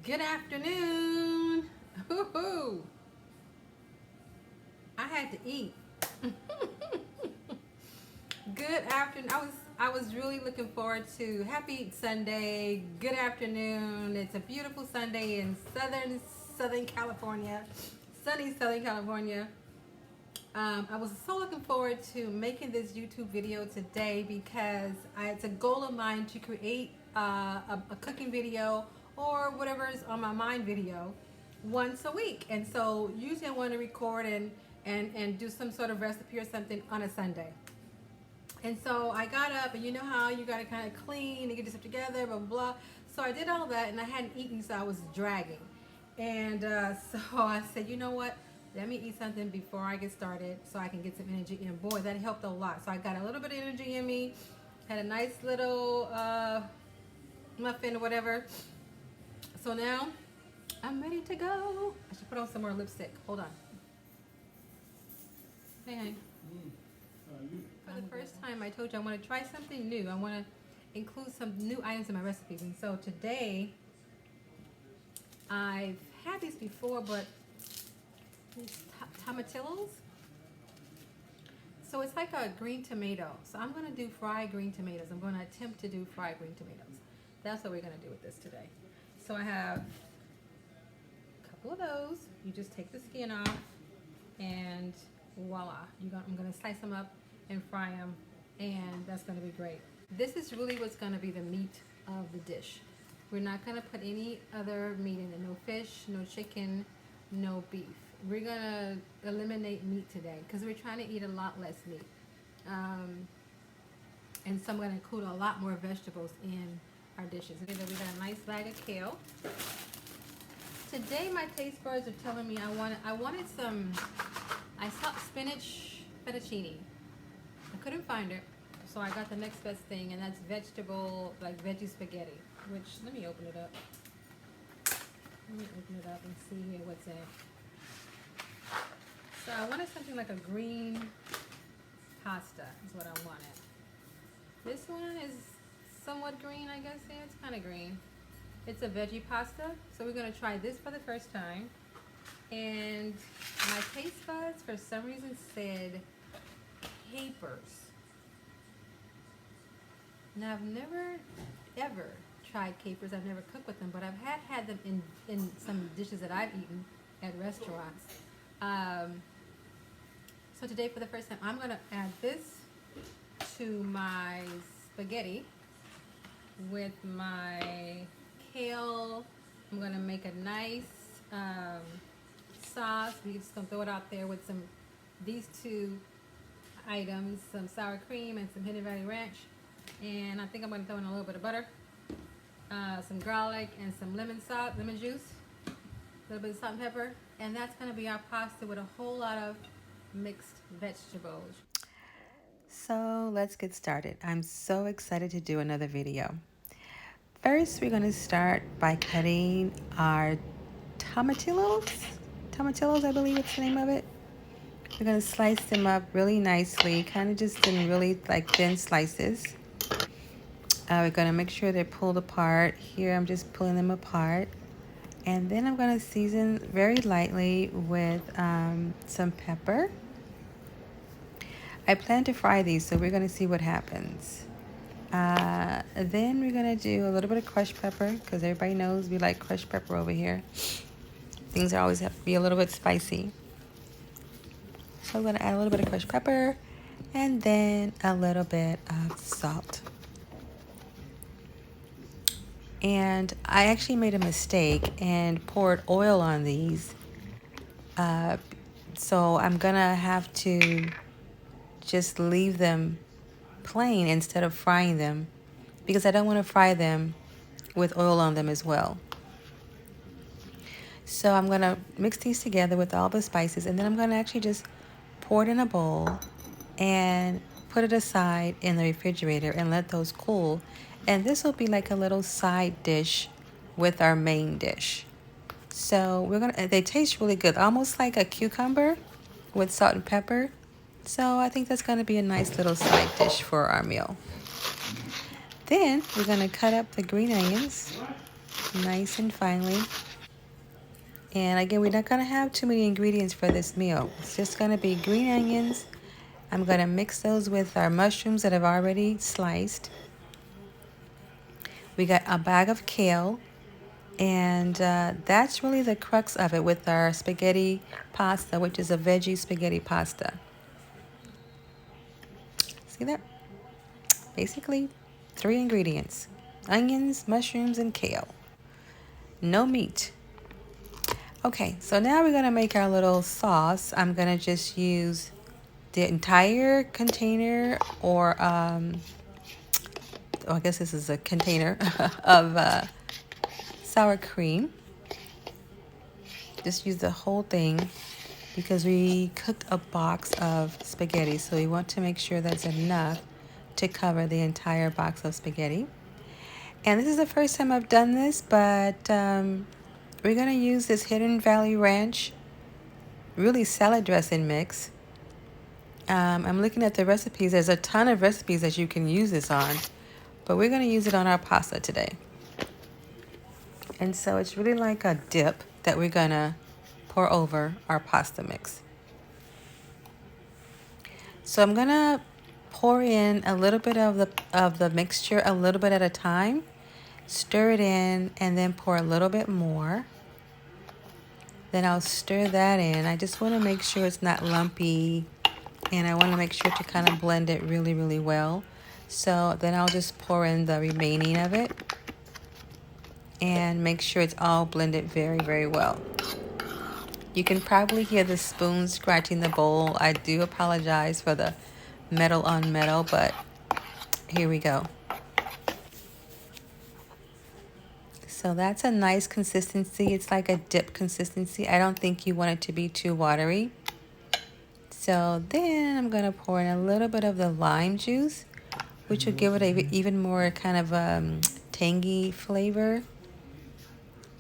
Good afternoon. Woo-hoo. I had to eat. Good afternoon. I was really looking forward to happy Sunday. Good afternoon. It's a beautiful Sunday in Southern California. Sunny Southern California. I was so looking forward to making this YouTube video today because it's a goal of mine to create a cooking video or whatever is on my mind video once a week. And so usually I want to record and do some sort of recipe or something on a Sunday. And so I got up, and you know how you got to kind of clean and get yourself together, blah, blah, blah. So I did all that, and I hadn't eaten, so I was dragging. And so I said, you know what? Let me eat something before I get started so I can get some energy in. Boy, that helped a lot. So I got a little bit of energy in me, had a nice little muffin or whatever. So now I'm ready to go. I should put on some more lipstick. Hold on. Hey. For the first time, I told you I want to try something new. I want to include some new items in my recipes. And so today, I've had these before, but these Tomitillos. So it's like a green tomato. So I'm going to do fried green tomatoes. I'm going to attempt to do fried green tomatoes. That's what we're going to do with this today. So I have a couple of those. You just take the skin off, and voila. I'm going to slice them up and fry them, and that's going to be great. This is really what's going to be the meat of the dish. We're not going to put any other meat in it. No fish, no chicken, no beef. We're going to eliminate meat today because we're trying to eat a lot less meat. And so I'm going to include a lot more vegetables in our dishes. We got a nice bag of kale. Today my taste buds are telling me I saw spinach fettuccine. I couldn't find it, so I got the next best thing, and that's vegetable, like veggie spaghetti, which, let me open it up. Let me open it up and see here what's in it. So I wanted something like a green pasta is what I wanted. This one is somewhat green, I guess. Yeah, it's kind of green. It's a veggie pasta, so we're going to try this for the first time. And my taste buds, for some reason, said capers. Now, I've never, ever tried capers. I've never cooked with them, but I've had them in some dishes that I've eaten at restaurants. So today, for the first time, I'm going to add this to my spaghetti with my kale. I'm going to make a nice sauce. We're just going to throw it out there with these two items, some sour cream and some Hidden Valley Ranch. And I think I'm going to throw in a little bit of butter, some garlic, and some lemon juice, a little bit of salt and pepper. And that's going to be our pasta with a whole lot of mixed vegetables. So let's get started. I'm so excited to do another video. First, we're going to start by cutting our tomatillos. Tomatillos, I believe it's the name of it. We're going to slice them up really nicely, kind of just in really like thin slices. We're going to make sure they're pulled apart. Here I'm just pulling them apart. And then I'm going to season very lightly with some pepper. I plan to fry these, so we're going to see what happens. Then we're going to do a little bit of crushed pepper, because everybody knows we like crushed pepper over here. Things always have to be a little bit spicy. So I'm going to add a little bit of crushed pepper and then a little bit of salt. And I actually made a mistake and poured oil on these. So I'm going to have to just leave them plain instead of frying them, because I don't want to fry them with oil on them as well. So I'm going to mix these together with all the spices, and then I'm going to actually just pour it in a bowl and put it aside in the refrigerator and let those cool. And this will be like a little side dish with our main dish. So they taste really good, almost like a cucumber with salt and pepper. So I think that's going to be a nice little side dish for our meal. Then we're going to cut up the green onions. nice and finely. And again, we're not going to have too many ingredients for this meal. It's just going to be green onions. I'm going to mix those with our mushrooms that I've already sliced. We got a bag of kale. And that's really the crux of it with our spaghetti pasta, which is a veggie spaghetti pasta. See that? Basically, 3 ingredients: onions, mushrooms, and kale. No meat. Okay, so now we're gonna make our little sauce. I'm gonna just use the entire container, or I guess this is a container of sour cream. Just use the whole thing because we cooked a box of spaghetti, so we want to make sure that's enough to cover the entire box of spaghetti. And this is the first time I've done this, but we're gonna use this Hidden Valley Ranch really salad dressing mix. I'm looking at the recipes. There's a ton of recipes that you can use this on, but we're gonna use it on our pasta today. And so it's really like a dip that we're gonna pour over our pasta mix. So I'm gonna pour in a little bit of the mixture a little bit at a time, stir it in, and then pour a little bit more. Then I'll stir that in. I just want to make sure it's not lumpy, and I want to make sure to kind of blend it really, really well. So then I'll just pour in the remaining of it and make sure it's all blended very, very well. You can probably hear the spoon scratching the bowl. I do apologize for the metal on metal, but here we go. So that's a nice consistency. It's like a dip consistency. I don't think you want it to be too watery. So then I'm going to pour in a little bit of the lime juice, which will give it a even more kind of tangy flavor.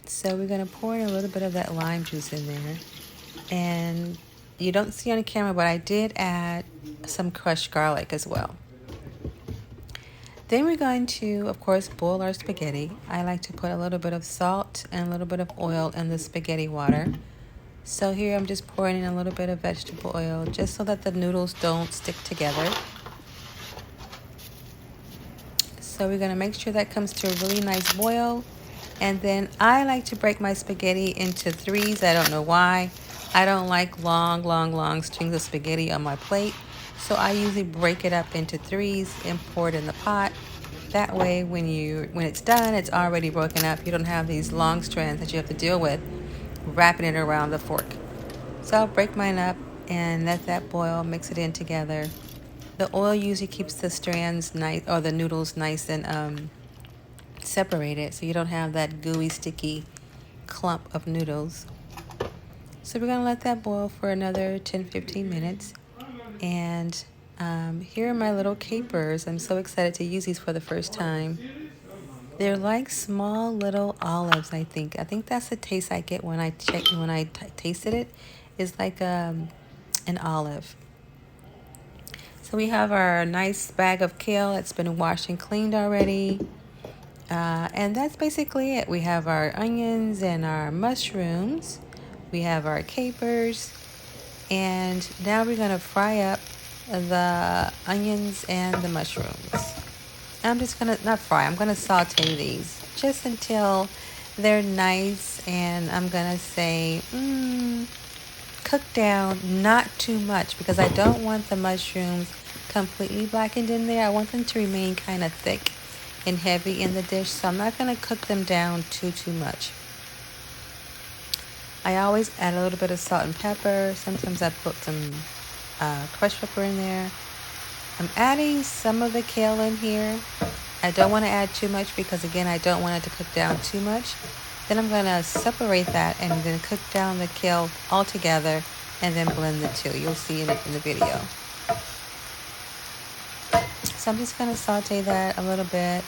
So we're going to pour in a little bit of that lime juice in there. And you don't see on camera, but I did add some crushed garlic as well. Then we're going to, of course, boil our spaghetti. I like to put a little bit of salt and a little bit of oil in the spaghetti water. So here I'm just pouring in a little bit of vegetable oil just so that the noodles don't stick together. So we're going to make sure that comes to a really nice boil. And then I like to break my spaghetti into 3s. I don't know why. I don't like long strings of spaghetti on my plate. So I usually break it up into 3s and pour it in the pot. That way when it's done, it's already broken up. You don't have these long strands that you have to deal with wrapping it around the fork. So I'll break mine up and let that boil, mix it in together. The oil usually keeps the strands nice, or the noodles nice and separated, so you don't have that gooey, sticky clump of noodles. So we're gonna let that boil for another 10-15 minutes. And here are my little capers. I'm so excited to use these for the first time. They're like small little olives, I think. I think that's the taste I get when I tasted it. It's like an olive. So we have our nice bag of kale that's been washed and cleaned already. And that's basically it. We have our onions and our mushrooms. We have our capers. And now we're going to fry up the onions and the mushrooms. I'm just going to, not fry, I'm going to saute these just until they're nice. And I'm going to say, cook down, not too much, because I don't want the mushrooms completely blackened in there. I want them to remain kind of thick and heavy in the dish. So I'm not going to cook them down too much. I always add a little bit of salt and pepper. Sometimes I put some crushed pepper in there. I'm adding some of the kale in here. I don't want to add too much because, again, I don't want it to cook down too much. Then I'm going to separate that and then cook down the kale all together and then blend the two. You'll see it in the video. So I'm just going to saute that a little bit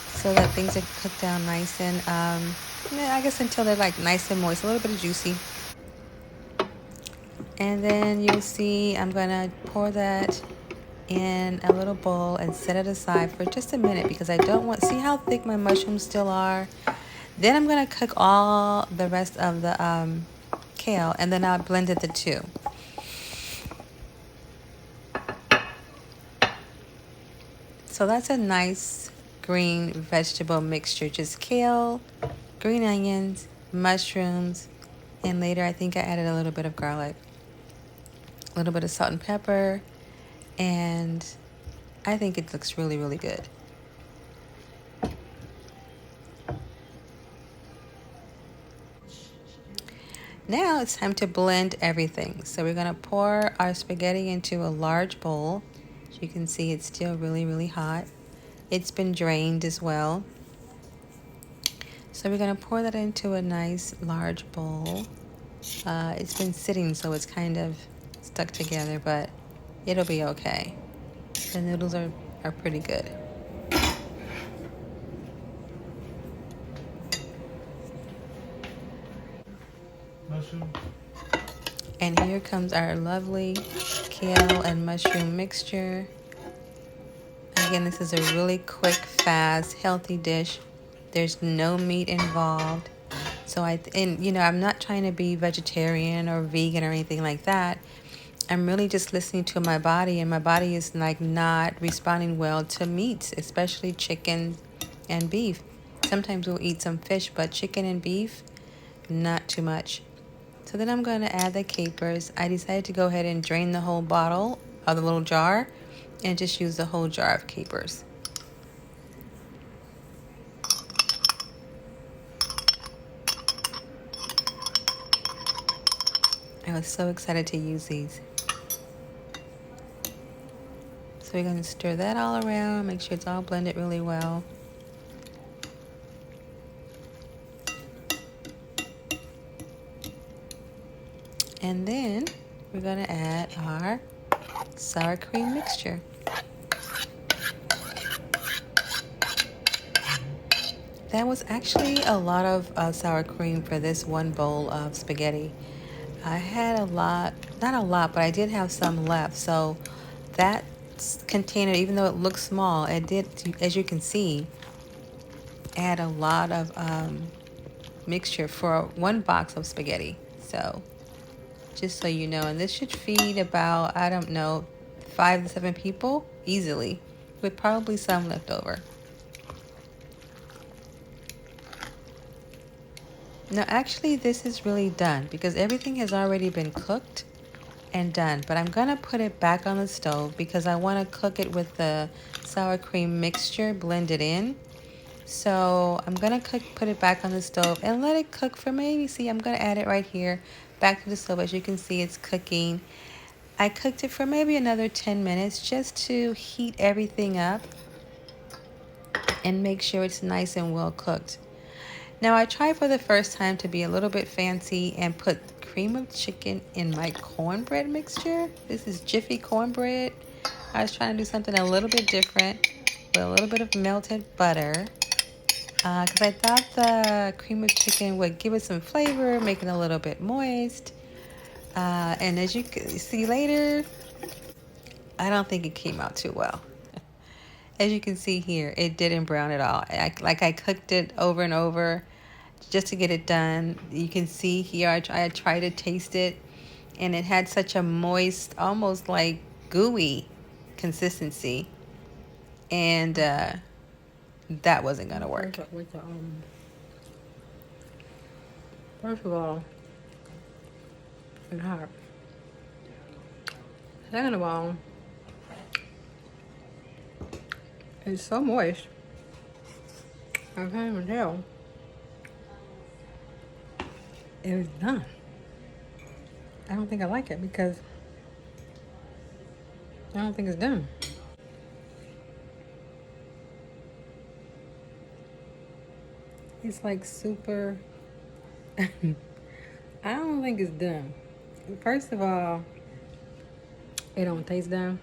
so that things are cooked down nice and, I guess until they're like nice and moist, a little bit of juicy. And then you'll see I'm going to pour that in a little bowl and set it aside for just a minute because I don't want, see how thick my mushrooms still are? Then I'm gonna cook all the rest of the kale, and then I'll blend it the two. So that's a nice green vegetable mixture. Just kale, green onions, mushrooms, and later I think I added a little bit of garlic, a little bit of salt and pepper, and I think it looks really, really good. Now it's time to blend everything. So we're gonna pour our spaghetti into a large bowl. As you can see, it's still really, really hot. It's been drained as well. So we're gonna pour that into a nice large bowl. It's been sitting, so it's kind of stuck together, but it'll be okay. The noodles are pretty good. Mushroom. And here comes our lovely kale and mushroom mixture. Again, this is a really quick, fast, healthy dish. There's no meat involved. So I'm not trying to be vegetarian or vegan or anything like that. I'm really just listening to my body, and my body is like not responding well to meats, especially chicken and beef. Sometimes we'll eat some fish, but chicken and beef, not too much. So then I'm going to add the capers. I decided to go ahead and drain the whole bottle of the little jar and just use the whole jar of capers. I was so excited to use these. So we're going to stir that all around, make sure it's all blended really well. And then we're going to add our sour cream mixture. That was actually a lot of sour cream for this one bowl of spaghetti. I had a lot, not a lot, but I did have some left. So that container, even though it looks small, it did, as you can see, add a lot of mixture for one box of spaghetti. So just so you know, and this should feed about, I don't know, 5 to 7 people easily, with probably some left over. Now actually this is really done because everything has already been cooked and done, but I'm gonna put it back on the stove because I want to cook it with the sour cream mixture blended in. So I'm gonna put it back on the stove and let it cook for maybe, see, I'm gonna add it right here back to the stove. As you can see, it's cooking. I cooked it for maybe another 10 minutes just to heat everything up and make sure it's nice and well cooked. Now I tried for the first time to be a little bit fancy and put cream of chicken in my cornbread mixture. This is Jiffy cornbread. I was trying to do something a little bit different with a little bit of melted butter because I thought the cream of chicken would give it some flavor, make it a little bit moist. And as you can see later, I don't think it came out too well. As you can see here, it didn't brown at all. I cooked it over and over just to get it done. You can see here, I tried to taste it, and it had such a moist, almost like gooey consistency, and that wasn't gonna work. First of all, it's hot. Second of all, it's so moist. I can't even tell it was done. I don't think I like it because I don't think it's done. It's like super. I don't think it's done. First of all, it don't taste done.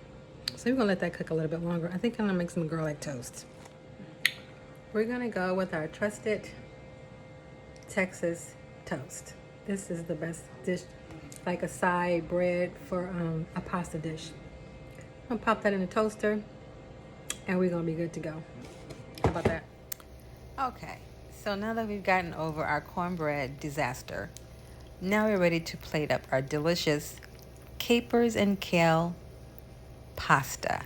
So we're gonna let that cook a little bit longer. I think I'm gonna make some garlic toast. We're gonna go with our trusted Texas toast. This is the best dish, like a side bread for a pasta dish. I'm gonna pop that in the toaster and we're gonna be good to go. How about that? Okay, So now that we've gotten over our cornbread disaster, now we're ready to plate up our delicious capers and kale pasta.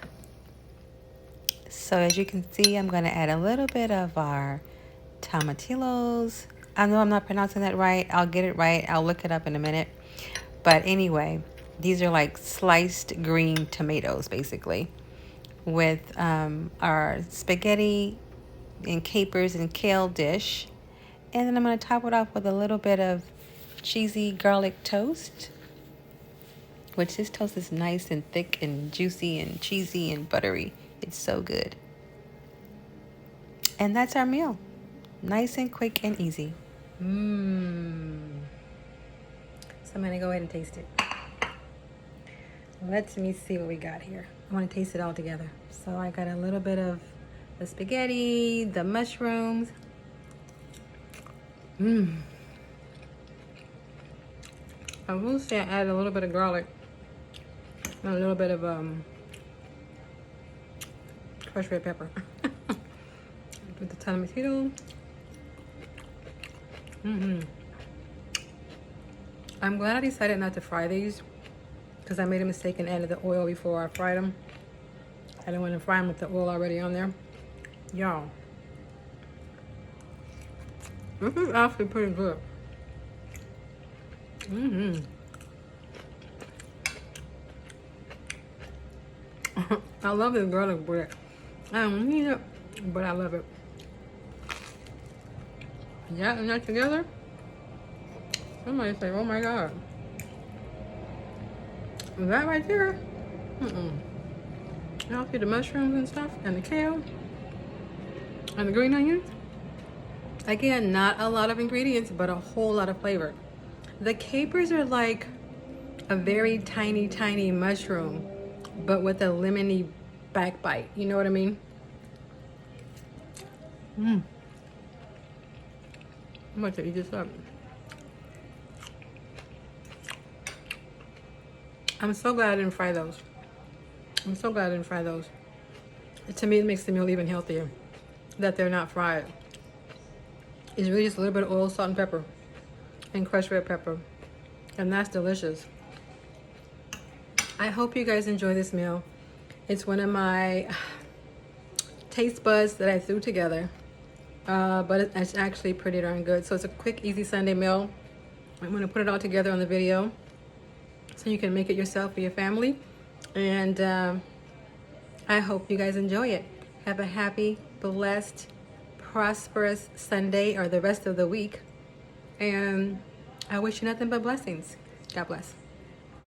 So as you can see, I'm going to add a little bit of our tomatillos. I know I'm not pronouncing that right. I'll get it right. I'll look it up in a minute. But anyway, these are like sliced green tomatoes, basically, with our spaghetti and capers and kale dish. And then I'm going to top it off with a little bit of cheesy garlic toast, which this toast is nice and thick and juicy and cheesy and buttery. It's so good. And that's our meal. Nice and quick and easy. Mmm. So I'm gonna go ahead and taste it. Let me see what we got here. I want to taste it all together. So I got a little bit of the spaghetti, the mushrooms. Mmm. I will say I added a little bit of garlic and a little bit of crushed red pepper. With the tomatillo. I'm glad I decided not to fry these because I made a mistake and added the oil before I fried them. I didn't want to fry them with the oil already on there. Y'all, this is actually pretty good. I love this garlic bread. I don't need it, but I love it. Yeah, and that together, somebody say, oh my God. That right there, y'all see the mushrooms and stuff, and the kale, and the green onions. Again, not a lot of ingredients, but a whole lot of flavor. The capers are like a very tiny, tiny mushroom, but with a lemony back bite. You know what I mean? I'm about to eat this up. I'm so glad I didn't fry those. To me, it makes the meal even healthier that they're not fried. It's really just a little bit of oil, salt, and pepper, and crushed red pepper. And that's delicious. I hope you guys enjoy this meal. It's one of my taste buds that I threw together. But it's actually pretty darn good. So it's a quick, easy Sunday meal. I'm going to put it all together on the video so you can make it yourself for your family. And I hope you guys enjoy it. Have a happy, blessed, prosperous Sunday or the rest of the week. And I wish you nothing but blessings. God bless.